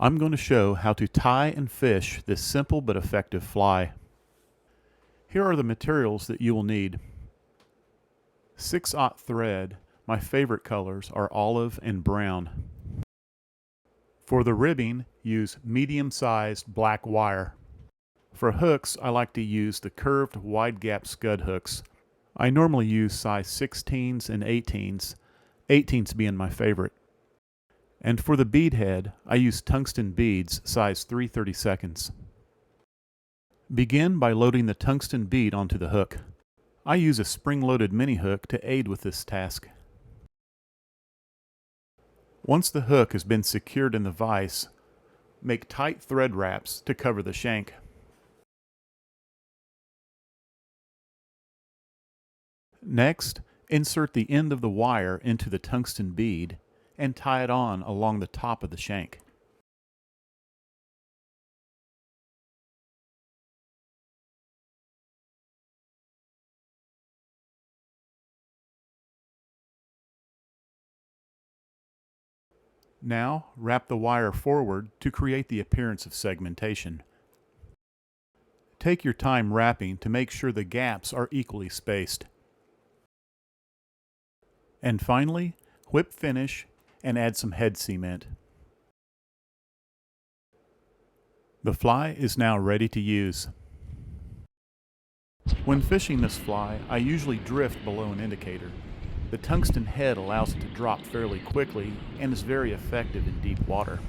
I'm going to show how to tie and fish this simple but effective fly. Here are the materials that you will need. 6/0 thread. My favorite colors are olive and brown. For the ribbing, use medium-sized black wire. For hooks, I like to use the curved wide gap scud hooks. I normally use size 16s and 18s, 18s being my favorite. And for the bead head, I use tungsten beads size 3/32. Begin by loading the tungsten bead onto the hook. I use a spring-loaded mini hook to aid with this task. Once the hook has been secured in the vise, make tight thread wraps to cover the shank. Next, insert the end of the wire into the tungsten bead and tie it on along the top of the shank. Now, wrap the wire forward to create the appearance of segmentation. Take your time wrapping to make sure the gaps are equally spaced. And finally, whip finish and add some head cement. The fly is now ready to use. When fishing this fly, I usually drift below an indicator. The tungsten head allows it to drop fairly quickly and is very effective in deep water.